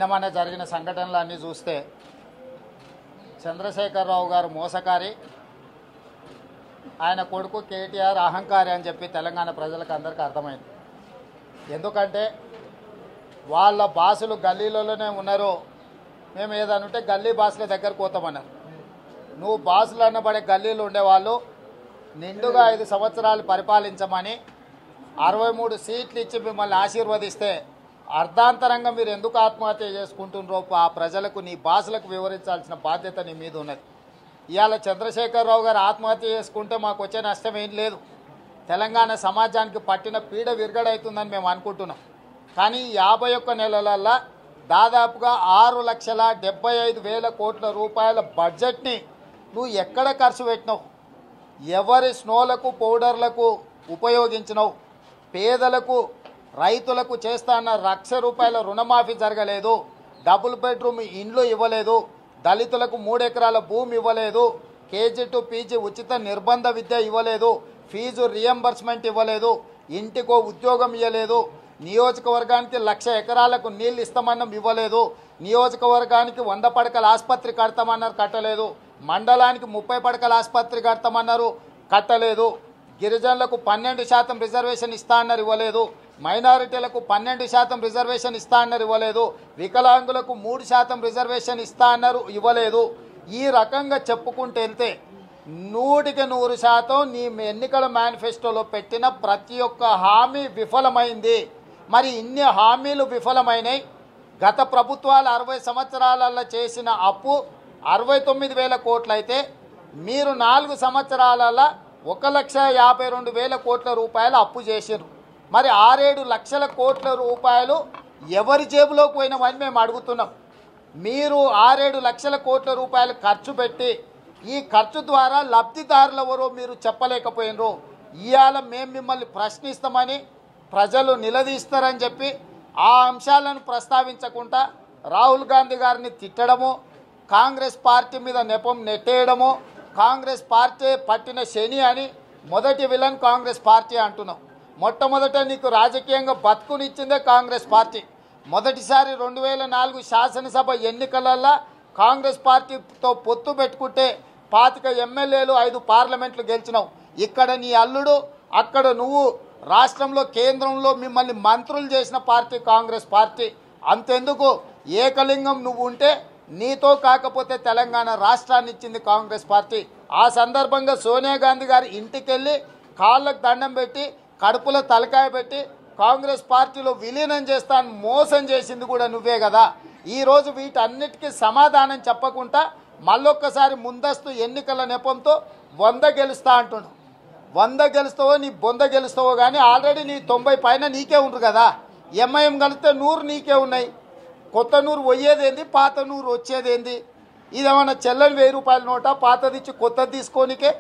నిన్న జరిగిన సంఘటనలు అన్నీ చూస్తే చంద్రశేఖరరావు గారు మోసకారి, ఆయన కొడుకు కేటీఆర్ అహంకారి అని చెప్పి తెలంగాణ ప్రజలకు అందరికీ అర్థమైంది. ఎందుకంటే వాళ్ళ బాసులు గల్లీలలోనే ఉన్నారు. మేము ఏదనుంటే గల్లీ బాసుల దగ్గరకు పోతామన్నారు. నువ్వు బాసులు అన్నబడే గల్లీలు ఉండేవాళ్ళు నిండుగా 5 సంవత్సరాలు పరిపాలించమని 63 సీట్లు ఇచ్చి మిమ్మల్ని ఆశీర్వదిస్తే అర్ధాంతరంగా మీరు ఎందుకు ఆత్మహత్య చేసుకుంటున్నారో ఆ ప్రజలకు, నీ బాసులకు వివరించాల్సిన బాధ్యత నీ మీద ఉన్నది. ఇవాళ చంద్రశేఖరరావు గారు ఆత్మహత్య చేసుకుంటే మాకు వచ్చే నష్టం ఏం లేదు. తెలంగాణ సమాజానికి పట్టిన పీడ విరగడవుతుందని మేము అనుకుంటున్నాం. కానీ 51 నెలలల్లో దాదాపుగా 6,75,000 కోట్ల రూపాయల బడ్జెట్ని నువ్వు ఎక్కడ ఖర్చు పెట్టినావు? ఎవరి స్నోలకు పౌడర్లకు ఉపయోగించినావు? పేదలకు రైతులకు చేస్తాన్న ₹1,00,000 రుణమాఫీ జరగలేదు. డబుల్ బెడ్రూమ్ ఇండ్లు ఇవ్వలేదు. దళితులకు 3 ఎకరాల భూమి ఇవ్వలేదు. కేజీ టు పీజీ ఉచిత నిర్బంధ విద్య ఇవ్వలేదు. ఫీజు రియంబర్స్మెంట్ ఇవ్వలేదు. ఇంటికో ఉద్యోగం ఇవ్వలేదు. నియోజకవర్గానికి 1,00,000 ఎకరాలకు నీళ్ళు ఇస్తామన్నాం, ఇవ్వలేదు. నియోజకవర్గానికి 100 పడకల ఆసుపత్రి కడతామన్నారు, కట్టలేదు. మండలానికి 30 పడకల ఆసుపత్రి కడతామన్నారు, కట్టలేదు. గిరిజనులకు 12% రిజర్వేషన్ ఇస్తా అన్నారు, ఇవ్వలేదు. మైనారిటీలకు 12% రిజర్వేషన్ ఇస్తా అన్నారు, ఇవ్వలేదు. వికలాంగులకు 3% రిజర్వేషన్ ఇస్తా అన్నారు, ఇవ్వలేదు. ఈ రకంగా చెప్పుకుంటూ వెళ్తే 100% నీ ఎన్నికల మేనిఫెస్టోలో పెట్టిన ప్రతి ఒక్క హామీ విఫలమైంది. మరి ఇన్ని హామీలు విఫలమైనాయి. గత ప్రభుత్వాలు 60 సంవత్సరాలలో చేసిన అప్పు 69,000 కోట్లు అయితే మీరు 4 సంవత్సరాలలో 1,52,000 కోట్ల రూపాయలు అప్పు చేసారు. మరి 6-7 లక్షల కోట్ల రూపాయలు ఎవరి జేబులోకి పోయినవని మేము అడుగుతున్నాం. మీరు 6-7 లక్షల కోట్ల రూపాయలు ఖర్చు పెట్టి ఈ ఖర్చు ద్వారా లబ్ధిదారులు ఎవరో మీరు చెప్పలేకపోయినరు. ఇవాళ మేము మిమ్మల్ని ప్రశ్నిస్తామని ప్రజలు నిలదీస్తారని చెప్పి ఆ అంశాలను ప్రస్తావించకుండా రాహుల్ గాంధీ గారిని తిట్టడము, కాంగ్రెస్ పార్టీ మీద నెపం నెట్టేయడము, కాంగ్రెస్ పార్టీ పట్టిన శని అని మొదటి విలన్ కాంగ్రెస్ పార్టీ అంటున్నాం. మొట్టమొదట నీకు రాజకీయంగా బతుకునిచ్చిందే కాంగ్రెస్ పార్టీ. మొదటిసారి 2004 శాసనసభ ఎన్నికలలో కాంగ్రెస్ పార్టీతో పొత్తు పెట్టుకుంటే 25 ఎమ్మెల్యేలు 5 పార్లమెంట్లు గెలిచినావు. ఇక్కడ నీ అల్లుడు, అక్కడ నువ్వు రాష్ట్రంలో కేంద్రంలో మిమ్మల్ని మంత్రులు చేసిన పార్టీ కాంగ్రెస్ పార్టీ. అంతెందుకు, ఏకలింగం నువ్వు ఉంటే నీతో కాకపోతే తెలంగాణ రాష్ట్రాన్ని ఇచ్చింది కాంగ్రెస్ పార్టీ. ఆ సందర్భంగా సోనియా గాంధీ గారి ఇంటికి వెళ్ళి కాళ్ళకు దండం పెట్టి కడుపులో తలకాయ పెట్టి కాంగ్రెస్ పార్టీలో విలీనం చేస్తాను మోసం చేసింది కూడా నువ్వే కదా. ఈరోజు వీటన్నిటికీ సమాధానం చెప్పకుండా మళ్ళొక్కసారి ముందస్తు ఎన్నికల నెపంతో 100 గెలుస్తా అంటున్నావు. 100 గెలుస్తావో నీ బొంద గెలుస్తావో కానీ ఆల్రెడీ నీ 90 పైన నీకే ఉండరు కదా. ఎంఐఎం కలిస్తే 100 నీకే ఉన్నాయి. కొత్త 100 పోయేదేంది, పాత 100 వచ్చేదేంది? ఇదేమన్నా చెల్లని ₹1000 నోటా పాతదిచ్చి కొత్తది తీసుకోనికే?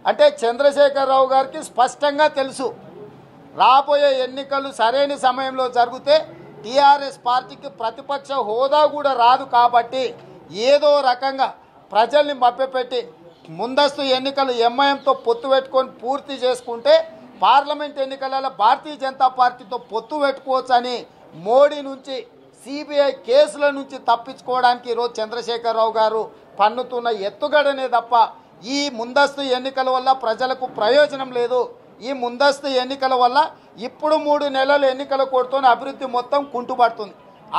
అంటే చంద్రశేఖరరావు గారికి స్పష్టంగా తెలుసు రాబోయే ఎన్నికలు సరైన సమయంలో జరిగితే టీఆర్ఎస్ పార్టీకి ప్రతిపక్ష హోదా కూడా రాదు. కాబట్టి ఏదో రకంగా ప్రజల్ని మభ్యపెట్టి ముందస్తు ఎన్నికలు ఎంఐఎంతో పొత్తు పెట్టుకొని పూర్తి చేసుకుంటే పార్లమెంట్ ఎన్నికలలో భారతీయ జనతా పార్టీతో పొత్తు పెట్టుకోవచ్చు అని మోడీ నుంచి, సిబిఐ కేసుల నుంచి తప్పించుకోవడానికి ఈరోజు చంద్రశేఖరరావు గారు పన్నుతున్న ఎత్తుగడనే తప్ప ఈ ముందస్తు ఎన్నికల వల్ల ప్రజలకు ప్రయోజనం లేదు. ఈ ముందస్తు ఎన్నికల వల్ల ఇప్పుడు 3 నెలలు ఎన్నికల కోడ్తో అభివృద్ధి మొత్తం కుంటుపడుతుంది.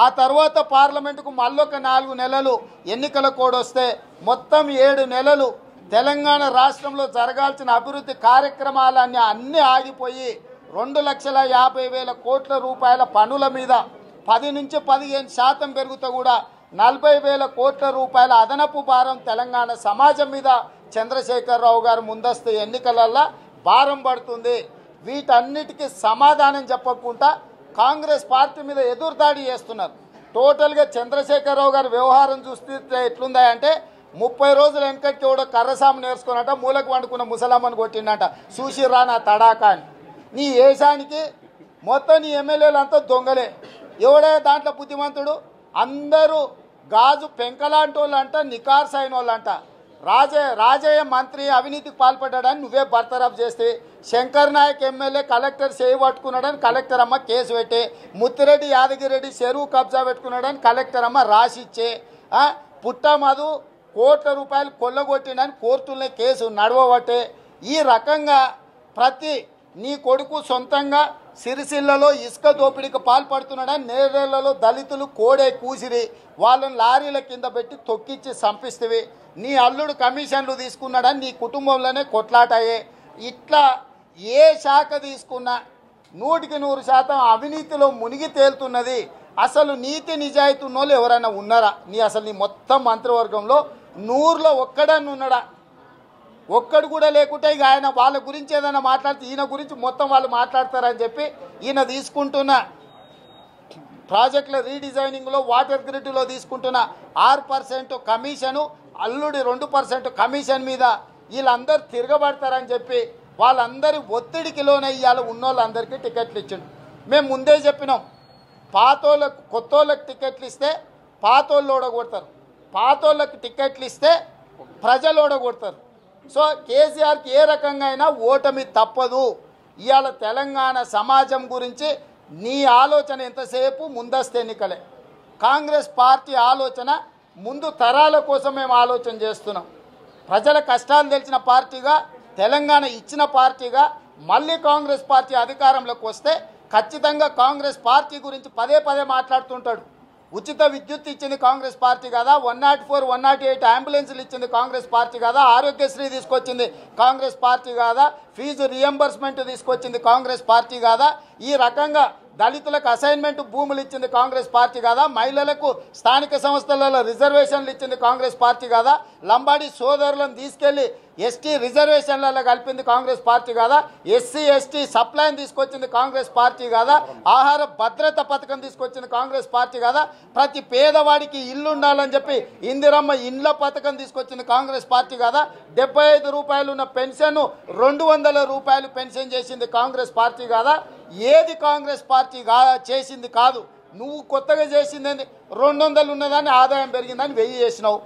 ఆ తర్వాత పార్లమెంటుకు మళ్ళొక 4 నెలలు ఎన్నికల కోడ్ వస్తే మొత్తం 7 నెలలు తెలంగాణ రాష్ట్రంలో జరగాల్సిన అభివృద్ధి కార్యక్రమాలన్నీ అన్నీ ఆగిపోయి 2,50,000 కోట్ల రూపాయల పనుల మీద 10 నుంచి 15% పెరుగుతూ కూడా 40,000 కోట్ల రూపాయల అదనపు భారం తెలంగాణ సమాజం మీద చంద్రశేఖరరావు గారు ముందస్తు ఎన్నికలల్లో భారం పడుతుంది. వీటన్నిటికీ సమాధానం చెప్పకుండా కాంగ్రెస్ పార్టీ మీద ఎదురుదాడి చేస్తున్నారు. టోటల్గా చంద్రశేఖరరావు గారి వ్యవహారం చూస్తే ఎట్లుందా అంటే 30 రోజులు వెనకటికి కూడా కర్రసాము నేర్చుకున్నట మూలకు వండుకున్న ముసలమ్మని కొట్టిండట. చూసిర్రా నా తడాకా అని. నీ ఏషానికి మొత్తం నీ ఎమ్మెల్యేలు అంతా దొంగలే. ఎవడే దాంట్లో బుద్ధిమంతుడు? అందరూ గాజు పెంకలాంటి వాళ్ళంట, నికార్స్ అయిన వాళ్ళంట. రాజయ్య మంత్రి అవినీతికి పాల్పడ్డాడని నువ్వే బర్తరఫ్ చేస్తే, శంకర్ నాయక్ ఎమ్మెల్యే కలెక్టర్ చేయి పట్టుకున్నాడని కలెక్టర్ అమ్మ కేసు పెట్టే, ముత్తిరెడ్డి యాదగిరెడ్డి చెరువు కబ్జా పెట్టుకున్నాడని కలెక్టర్ అమ్మ రాసిచ్చే, పుట్టమధు కోట్ల రూపాయలు కొల్లగొట్టిండని కోర్టులనే కేసు నడవబట్టే. ఈ రకంగా నీ కొడుకు సొంతంగా సిరిసిల్లలో ఇసుక దోపిడీకి పాల్పడుతున్నాడని నేరేళ్లలో దళితులు కోడే కూసిరి వాళ్ళని లారీల కింద పెట్టి తొక్కిచ్చి చంపిస్తేవి. నీ అల్లుడు కమిషన్లు తీసుకున్నాడని నీ కుటుంబంలోనే కొట్లాటాయే. ఇట్లా ఏ శాఖ తీసుకున్నా 100% అవినీతిలో మునిగి తేలుతున్నది. అసలు నీతి నిజాయితీ ఉన్నోళ్ళు ఎవరైనా ఉన్నారా? నీ మొత్తం మంత్రివర్గంలో 100లో ఒక్కడని ఉన్నాడా? ఒక్కడు కూడా లేకుంటే ఇక ఆయన వాళ్ళ గురించి ఏదైనా మాట్లాడితే ఈయన గురించి మొత్తం వాళ్ళు మాట్లాడతారని చెప్పి ఈయన తీసుకుంటున్న ప్రాజెక్టుల రీడిజైనింగ్లో వాటర్ గ్రిడ్లో తీసుకుంటున్న 6% కమిషను, అల్లుడి 2% కమిషన్ మీద వీళ్ళందరూ తిరగబడతారని చెప్పి వాళ్ళందరి ఒత్తిడికి లోనే ఇవాళ ఉన్నోళ్ళందరికీ టికెట్లు ఇచ్చిండు. మేము ముందే చెప్పినాం, పాతోళ్ళకు కొత్తోళ్ళకి టికెట్లు ఇస్తే పాతోళ్ళు ఓడగొడతారు, పాతోళ్ళకి టికెట్లు ఇస్తే ప్రజలు ఓడగొడతారు. సో కేసీఆర్కి ఏ రకంగా అయినా ఓటమి తప్పదు. ఇవాళ తెలంగాణ సమాజం గురించి నీ ఆలోచన ఎంతసేపు ముందస్తు ఎన్నికలే. కాంగ్రెస్ పార్టీ ఆలోచన ముందు తరాల కోసం మేము ఆలోచన చేస్తున్నాం. ప్రజల కష్టాలు తెలిసిన పార్టీగా, తెలంగాణ ఇచ్చిన పార్టీగా మళ్ళీ కాంగ్రెస్ పార్టీ అధికారంలోకి వస్తే ఖచ్చితంగా కాంగ్రెస్ పార్టీ గురించి పదే మాట్లాడుతుంటాడు. ఉచిత విద్యుత్ ఇచ్చింది కాంగ్రెస్ పార్టీ కదా, 104, 108 అంబులెన్సులు ఇచ్చింది కాంగ్రెస్ పార్టీ కదా, ఆరోగ్యశ్రీ తీసుకొచ్చింది కాంగ్రెస్ పార్టీ కదా, ఫీజు రియంబర్స్మెంట్ తీసుకొచ్చింది కాంగ్రెస్ పార్టీ కదా, ఈ రకంగా దళితులకు అసైన్మెంట్ భూములు ఇచ్చింది కాంగ్రెస్ పార్టీ కదా, మహిళలకు స్థానిక సంస్థలలో రిజర్వేషన్లు ఇచ్చింది కాంగ్రెస్ పార్టీ కదా, లంబాడి సోదరులను తీసుకెళ్లి ఎస్టీ రిజర్వేషన్లలో కలిపింది కాంగ్రెస్ పార్టీ కదా, ఎస్సీ ఎస్టీ సప్లైని తీసుకొచ్చింది కాంగ్రెస్ పార్టీ కదా, ఆహార భద్రత పథకం తీసుకొచ్చింది కాంగ్రెస్ పార్టీ కదా, ప్రతి పేదవాడికి ఇల్లు ఉండాలని చెప్పి ఇందిరమ్మ ఇండ్ల పథకం తీసుకొచ్చింది కాంగ్రెస్ పార్టీ కదా, 75 రూపాయలు ఉన్న పెన్షన్ 200 రూపాయలు పెన్షన్ చేసింది కాంగ్రెస్ పార్టీ కదా. ఏది కాంగ్రెస్ పార్టీ చేసింది కాదు. నువ్వు కొత్తగా చేసింది 200 ఉన్నదాన్ని ఆదాయం పెరిగిందని 1000 చేసినావు.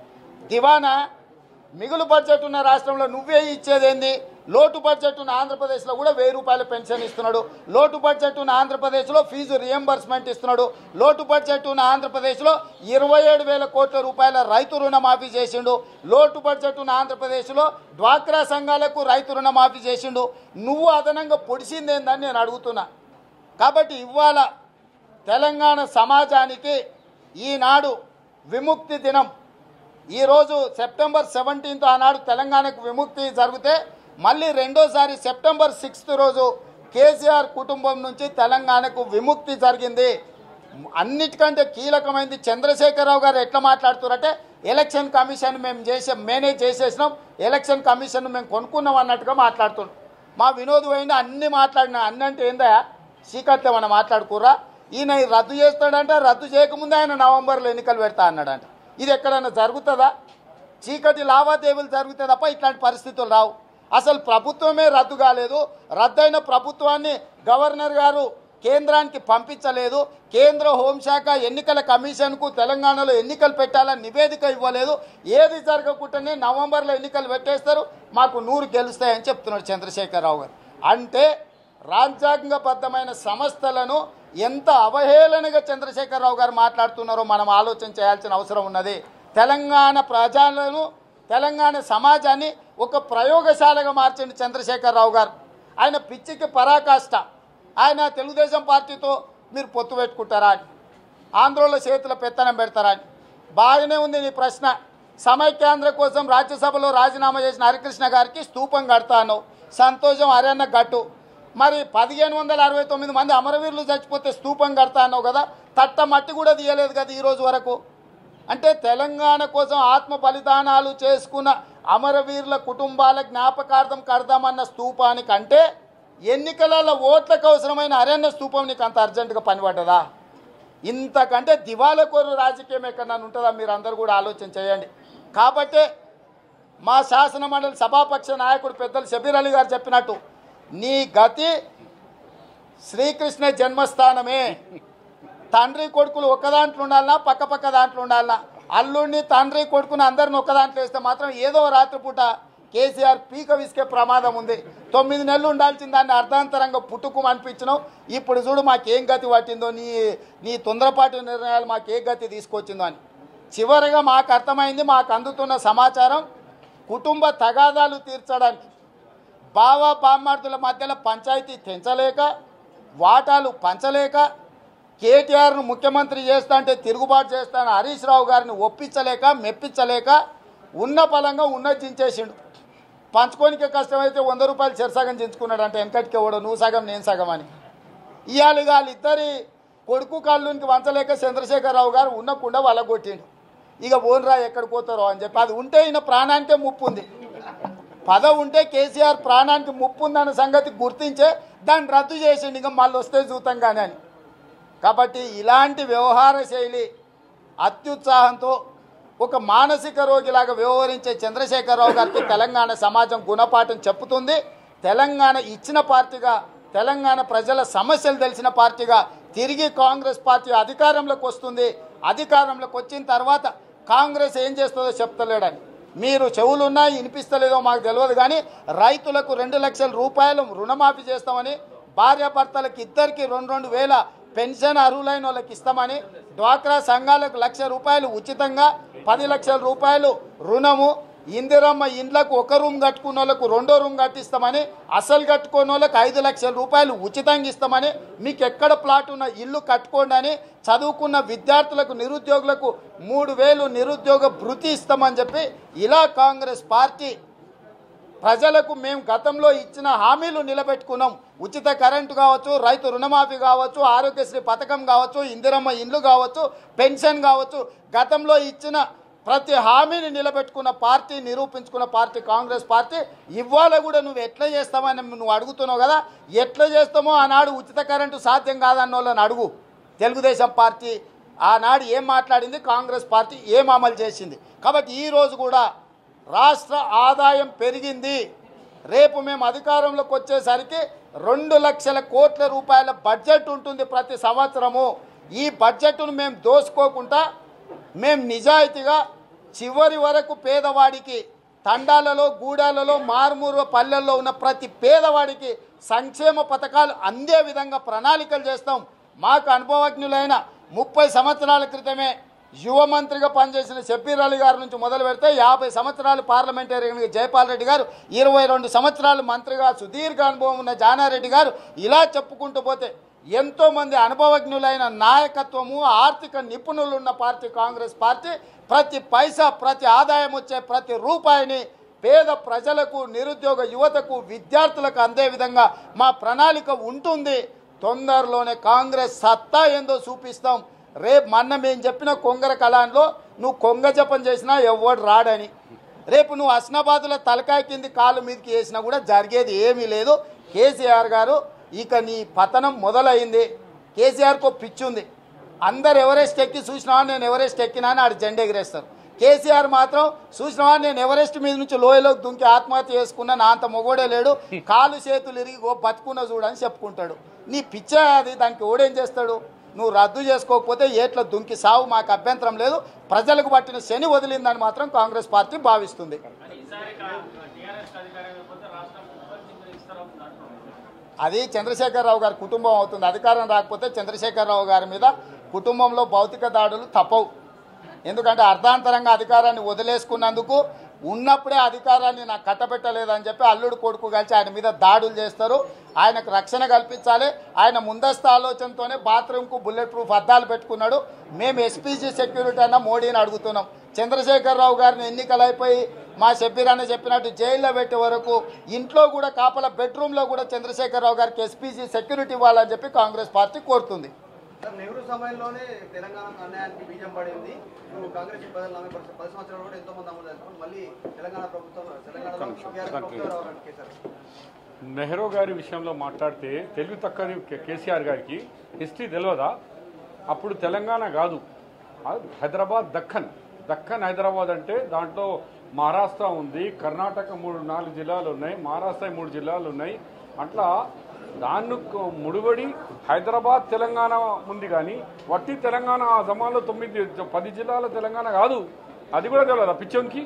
దివానా మిగులు బడ్జెట్ ఉన్న రాష్ట్రంలో నువ్వే ఇచ్చేదేంది? లోటు బడ్జెట్ ఉన్న ఆంధ్రప్రదేశ్లో కూడా 1000 రూపాయల పెన్షన్ ఇస్తున్నాడు. లోటు బడ్జెట్ ఉన్న ఆంధ్రప్రదేశ్లో ఫీజు రియంబర్స్మెంట్ ఇస్తున్నాడు. లోటు బడ్జెట్ ఉన్న ఆంధ్రప్రదేశ్లో 27,000 కోట్ల రూపాయల రైతు రుణమాఫీ చేసిండు. లోటు బడ్జెట్ ఉన్న ఆంధ్రప్రదేశ్లో డ్వాక్రా సంఘాలకు రైతు రుణమాఫీ చేసిండు. నువ్వు అదనంగా పొడిచిందేందని నేను అడుగుతున్నా. కాబట్టి ఇవాళ తెలంగాణ సమాజానికి ఈనాడు విముక్తి దినం. ఈరోజు సెప్టెంబర్ 17 ఆనాడు తెలంగాణకు విముక్తి జరిగితే మళ్ళీ రెండోసారి సెప్టెంబర్ 6 రోజు కేసీఆర్ కుటుంబం నుంచి తెలంగాణకు విముక్తి జరిగింది. అన్నిటికంటే కీలకమైంది చంద్రశేఖరరావు గారు ఎట్లా మాట్లాడుతున్నారంటే ఎలక్షన్ కమిషన్ మేనేజ్ చేసేసినాం, ఎలక్షన్ కమిషన్ మేము కొనుక్కున్నాం అన్నట్టుగా మాట్లాడుతున్నాం. మా వినోద్ పోయింది అన్నీ మాట్లాడినా, అన్నంటే ఏందా చీకట్లో మనం మాట్లాడుకోరా. ఈయన రద్దు చేస్తాడంటే రద్దు చేయకముందే ఆయన నవంబర్లో ఎన్నికలు పెడతా అన్నాడంట. ఇది ఎక్కడైనా జరుగుతుందా? చీకటి లావాదేవీలు జరుగుతాయి తప్ప ఇట్లాంటి పరిస్థితులు రావు. అసలు ప్రభుత్వమే రద్దు కాలేదు. రద్దయిన ప్రభుత్వాన్ని గవర్నర్ గారు కేంద్రానికి పంపించలేదు. కేంద్ర హోంశాఖ ఎన్నికల కమిషన్కు తెలంగాణలో ఎన్నికలు పెట్టాలని నివేదిక ఇవ్వలేదు. ఏది జరగకుండానే నవంబర్లో ఎన్నికలు పెట్టేస్తారు, మాకు 100 గెలుస్తాయని చెప్తున్నాడు చంద్రశేఖరరావు గారు. అంటే రాజ్యాంగబద్ధమైన సంస్థలను ఎంత అవహేళనగా చంద్రశేఖరరావు గారు మాట్లాడుతున్నారో మనం ఆలోచన చేయాల్సిన అవసరం ఉన్నది. తెలంగాణ ప్రజలను, తెలంగాణ సమాజాన్ని ఒక ప్రయోగశాలగా మార్చండి చంద్రశేఖరరావు గారు. ఆయన పిచ్చికి పరాకాష్ట. ఆయన తెలుగుదేశం పార్టీతో మీరు పొత్తు పెట్టుకుంటారా అని, ఆంధ్రలో చేతుల పెత్తనం పెడతారా అని. బాగానే ఉంది నీ ప్రశ్న. సమైక్యాంధ్ర కోసం రాజ్యసభలో రాజీనామా చేసిన హరికృష్ణ గారికి స్తూపం కడతాను, సంతోషం, అరన్న గట్టు. మరి 1569 మంది అమరవీరులు చచ్చిపోతే స్తూపం కడతా అన్నావు కదా, తట్ట మట్టి కూడా తీయలేదు కదా ఈరోజు వరకు. అంటే తెలంగాణ కోసం ఆత్మ బలిదానాలు చేసుకున్న అమరవీరుల కుటుంబాల జ్ఞాపకార్థం కడదామన్న స్తూపానికంటే ఎన్నికలలో ఓట్లకు అవసరమైన అరణ్య స్తూపం నీకు అంత అర్జెంటుగా పనిపడ్డదా? ఇంతకంటే దివాళకోరు రాజకీయం ఎక్కడన్నా ఉంటుందా? మీరు అందరూ కూడా ఆలోచన చేయండి. కాబట్టే మా శాసన మండలి సభాపక్ష నాయకుడు పెద్దలు షబీర్ అలీ గారు చెప్పినట్టు నీ గతి శ్రీకృష్ణ జన్మస్థానమే. తండ్రి కొడుకులు ఒక దాంట్లో ఉండాలన్నా, పక్క దాంట్లో ఉండాలన్నా, అల్లుడిని తండ్రి కొడుకుని అందరిని ఒక్క దాంట్లో వేస్తే మాత్రం ఏదో రాత్రిపూట కేసీఆర్ పీక విసికే ప్రమాదం ఉంది. 9 నెలలు ఉండాల్సిన దాన్ని అర్ధాంతరంగా పుట్టుకు అనిపించినావు. ఇప్పుడు చూడు మాకేం గతి పట్టిందో, నీ తొందరపాటు నిర్ణయాలు మాకే గతి తీసుకొచ్చిందో అని. చివరిగా మాకు అర్థమైంది, మాకు అందుతున్న సమాచారం, కుటుంబ తగాదాలు తీర్చడానికి బావ బామ్మార్దుల మధ్యలో పంచాయతీ తెంచలేక, వాటాలు పంచలేక, కేటీఆర్ను ముఖ్యమంత్రి చేస్తా అంటే తిరుగుబాటు చేస్తాను హరీష్ రావు గారిని ఒప్పించలేక మెప్పించలేక ఉన్న పలంగా చించేసిండు. పంచుకోనికే కష్టమైతే 100 రూపాయలు చెరసగం చించుకున్నాడు అంటే వెనకటికి ఇవ్వడు, నువ్వు సగం నేను సగం అని. ఇవాళ వాళ్ళిద్దరి కొడుకు కళ్ళునికి వంచలేక చంద్రశేఖరరావు గారు ఉన్నకుండా వాళ్ళగొట్టిండు. ఇక ఓన్రా ఎక్కడికి పోతారో అని చెప్పి, అది ఉంటే ఈయన ప్రాణానికే ముప్పు ఉంది. పదవి ఉంటే కేసీఆర్ ప్రాణానికి ముప్పు ఉందన్న సంగతి గుర్తించే దాన్ని రద్దు చేసిండు, ఇక మళ్ళీ వస్తే చూద్దాం కానీ అని. కాబట్టి ఇలాంటి వ్యవహార శైలి అత్యుత్సాహంతో ఒక మానసిక రోగిలాగా వ్యవహరించే చంద్రశేఖరరావు గారికి తెలంగాణ సమాజం గుణపాఠం చెప్పుతుంది. తెలంగాణ ఇచ్చిన పార్టీగా, తెలంగాణ ప్రజల సమస్యలు తెలిసిన పార్టీగా తిరిగి కాంగ్రెస్ పార్టీ అధికారంలోకి వస్తుంది. అధికారంలోకి వచ్చిన తర్వాత కాంగ్రెస్ ఏం చేస్తుందో చెప్తలేడని మీరు చెవులున్నా వినిపిస్తలేదో మాకు తెలియదు, కానీ రైతులకు 2 లక్షల రూపాయలు రుణమాఫీ చేస్తామని, భార్యాభర్తలకు ఇద్దరికి 2,000 పెన్షన్ అర్హులైన వాళ్ళకి ఇస్తామని, డ్వాక్రా సంఘాలకు 1,00,000 రూపాయలు ఉచితంగా, 10 లక్షల రూపాయలు రుణము, ఇందిరమ్మ ఇండ్లకు 1 రూమ్ కట్టుకున్న వాళ్ళకు 2వ రూమ్ కట్టిస్తామని, అసలు కట్టుకున్న వాళ్ళకి 5 లక్షల రూపాయలు ఉచితంగా ఇస్తామని, మీకు ఎక్కడ ప్లాట్ ఉన్న ఇల్లు కట్టుకోండి అని, చదువుకున్న విద్యార్థులకు నిరుద్యోగులకు 3,000 నిరుద్యోగ భృతి ఇస్తామని చెప్పి ఇలా కాంగ్రెస్ పార్టీ ప్రజలకు మేము గతంలో ఇచ్చిన హామీలు నిలబెట్టుకున్నాం. ఉచిత కరెంటు కావచ్చు, రైతు రుణమాఫీ కావచ్చు, ఆరోగ్యశ్రీ పథకం కావచ్చు, ఇందిరమ్మ ఇండ్లు కావచ్చు, పెన్షన్ కావచ్చు, గతంలో ఇచ్చిన ప్రతి హామీని నిలబెట్టుకున్న పార్టీ, నిరూపించుకున్న పార్టీ కాంగ్రెస్ పార్టీ. ఇవాళ కూడా నువ్వు ఎట్లా చేస్తామని నువ్వు అడుగుతున్నావు కదా, ఎట్లా చేస్తామో ఆనాడు ఉచిత కరెంటు సాధ్యం కాదన్న వాళ్ళని అడుగు. తెలుగుదేశం పార్టీ ఆనాడు ఏం మాట్లాడింది, కాంగ్రెస్ పార్టీ ఏం అమలు చేసింది. కాబట్టి ఈరోజు కూడా రాష్ట్ర ఆదాయం పెరిగింది. రేపు మేము అధికారంలోకి వచ్చేసరికి 2 లక్షల కోట్ల రూపాయల బడ్జెట్ ఉంటుంది ప్రతి సంవత్సరము. ఈ బడ్జెట్ను మేము దోసుకోకుండా, మేము నిజాయితీగా చివరి వరకు పేదవాడికి, తండాలలో, గూడాలలో, మారుమూరు పల్లెల్లో ఉన్న ప్రతి పేదవాడికి సంక్షేమ పథకాలు అందే విధంగా ప్రణాళికలు చేస్తాం. మాకు అనుభవజ్ఞులైన 30 సంవత్సరాల క్రితమే యువ మంత్రిగా పనిచేసిన షబ్బీర్ అలీ గారి నుంచి మొదలు పెడితే 50 సంవత్సరాలు పార్లమెంటేరియన్గా జైపాల్ రెడ్డి గారు, 22 సంవత్సరాలు మంత్రిగా సుదీర్ఘ అనుభవం ఉన్న జానారెడ్డి గారు, ఇలా చెప్పుకుంటూ పోతే ఎంతోమంది అనుభవజ్ఞులైన నాయకత్వము, ఆర్థిక నిపుణులు ఉన్న పార్టీ కాంగ్రెస్ పార్టీ. ప్రతి పైసా, ప్రతి ఆదాయం వచ్చే ప్రతి రూపాయిని పేద ప్రజలకు, నిరుద్యోగ యువతకు, విద్యార్థులకు అందే విధంగా మా ప్రణాళిక ఉంటుంది. తొందరలోనే కాంగ్రెస్ సత్తా ఏందో చూపిస్తాం. రేపు మొన్న మేము చెప్పిన కొంగర కళాన్లో నువ్వు కొంగ జపం చేసినా ఎవడు రాడని, రేపు నువ్వు హస్నాబాద్లో తలకాయ కింది కాలు మీదకి వేసినా కూడా జరిగేది ఏమీ లేదు. కేసీఆర్ గారు ఇక నీ పతనం మొదలైంది. కేసీఆర్కు పిచ్చుంది. అందరు ఎవరెస్ట్ ఎక్కి చూసినావా నేను ఎవరెస్ట్ ఎక్కినా అని ఆడు జెండా ఎగిరేస్తారు. కేసీఆర్ మాత్రం చూసినావా నేను ఎవరెస్ట్ మీద నుంచి లోయలోకి దుంకి ఆత్మహత్య చేసుకున్నా, నా అంత మొగోడే లేడు, కాలు చేతులు ఇరిగి బతుకున్న చూడని చెప్పుకుంటాడు. నీ పిచ్చా అది, దానికి ఓడేం చేస్తాడు? నువ్వు రద్దు చేసుకోకపోతే ఏట్ల దుంకి సావు, మాకు అభ్యంతరం లేదు. ప్రజలకు పట్టిన శని వదిలిందని మాత్రం కాంగ్రెస్ పార్టీ భావిస్తుంది. అది చంద్రశేఖరరావు గారి కుటుంబం అవుతుంది. అధికారం రాకపోతే చంద్రశేఖరరావు గారి మీద కుటుంబంలో భౌతిక దాడులు తప్పవు. ఎందుకంటే అర్ధాంతరంగా అధికారాన్ని వదిలేసుకున్నందుకు, ఉన్నప్పుడే అధికారాన్ని నాకు కట్టబెట్టలేదని చెప్పి అల్లుడు కొడుకు కలిసి ఆయన మీద దాడులు చేస్తారు. ఆయనకు రక్షణ కల్పించాలి. ఆయన ముందస్తు ఆలోచనతోనే బాత్రూమ్కు బుల్లెట్ ప్రూఫ్ అద్దాలు పెట్టుకున్నాడు. మేము ఎస్పీజీ సెక్యూరిటీ అన్న మోడీని అడుగుతున్నాం. చంద్రశేఖరరావు గారిని ఎన్నికలు అయిపోయి మా షబ్బీర్ అన్న చెప్పినట్టు జైల్లో పెట్టే వరకు ఇంట్లో కూడా కాపల బెడ్రూమ్లో కూడా చంద్రశేఖరరావు గారికి ఎస్పీజీ సెక్యూరిటీ ఇవ్వాలని చెప్పి కాంగ్రెస్ పార్టీ కోరుతుంది. నెహ్రూ సమయంలోనే తెలంగాణ అన్యాయానికి బీజం పడింది. కాంగ్రెస్ 10 సంవత్సరాలు కూడా ఎంతో మంది అమలు చేస్తారు. మళ్ళీ తెలంగాణ ప్రభుత్వం నెహ్రూ గారి విషయంలో మాట్లాడితే తెలివి తక్కువ కేసీఆర్ గారికి హిస్టరీ తెలియదా? అప్పుడు తెలంగాణ కాదు, హైదరాబాద్, దక్కన్ హైదరాబాద్ అంటే దాంట్లో మహారాష్ట్ర ఉంది, కర్ణాటక 3-4 జిల్లాలు ఉన్నాయి, మహారాష్ట్ర 3 జిల్లాలు ఉన్నాయి. అట్లా దాన్ని ముడిపడి హైదరాబాద్ తెలంగాణ ఉంది కానీ వట్టి తెలంగాణ ఆ జమాన్లో 9-10 జిల్లాల తెలంగాణ కాదు. అది కూడా తెలియదా పిచ్చోన్కి?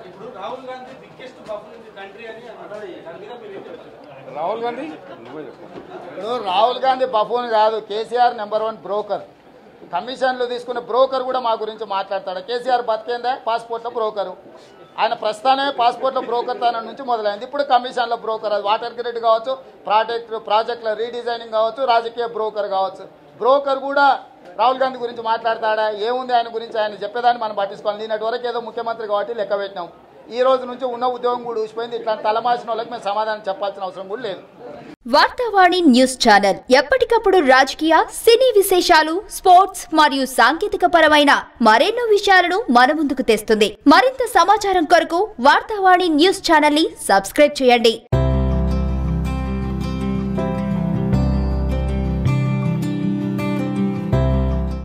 ఇప్పుడు Rahul Gandhi biggest buffer in the country అని అన్నది. దాని మీద మీరు ఏం చెప్తారు? రాహుల్ గాంధీ నువ్వే చెప్పు. ఇప్పుడు రాహుల్ గాంధీ బఫూన్ కాదు, కేసీఆర్ #1 బ్రోకర్. కమిషన్లు తీసుకున్న బ్రోకర్ కూడా మా గురించి మాట్లాడతాడు. కేసీఆర్ బతికేందా పాస్పోర్ట్ల బ్రోకరు. ఆయన ప్రస్థానమే పాస్పోర్ట్ల బ్రోకర్ తనం నుంచి మొదలైంది. ఇప్పుడు కమిషన్ల బ్రోకర్. అది వాటర్ గ్రిడ్ కావచ్చు, ప్రాజెక్టుల రీడిజైనింగ్ కావచ్చు, రాజకీయ బ్రోకర్ కావచ్చు. బ్రోకర్ కూడా రాహుల్ గాంధీ గురించి మాట్లాడతాడా? ఏముంది ఆయన గురించి? ఆయన చెప్పేదాన్ని మనం పట్టించుకోవాలి. నిన్నటి వరకు ఏదో ముఖ్యమంత్రి కాబట్టి లెక్క పెట్టినాం. ఈ రోజు నుంచి ఉన్న ఉద్యోగం కూడా ఊసిపోయింది. ఇట్లా తలమాసిన వాళ్ళకి మేము సమాధానం చెప్పాల్సిన అవసరం కూడా లేదు. వార్తావాణి న్యూస్ ఛానల్ ఎప్పటికప్పుడు రాజకీయ, సినీ విశేషాలు, స్పోర్ట్స్ మరియు సాంకేతిక పరమైన మరెన్నో విషయాలను మన ముందుకు తెస్తుంది. మరింత సమాచారం కొరకు వార్తావాణి న్యూస్ ఛానల్ ని సబ్స్క్రైబ్ చేయండి.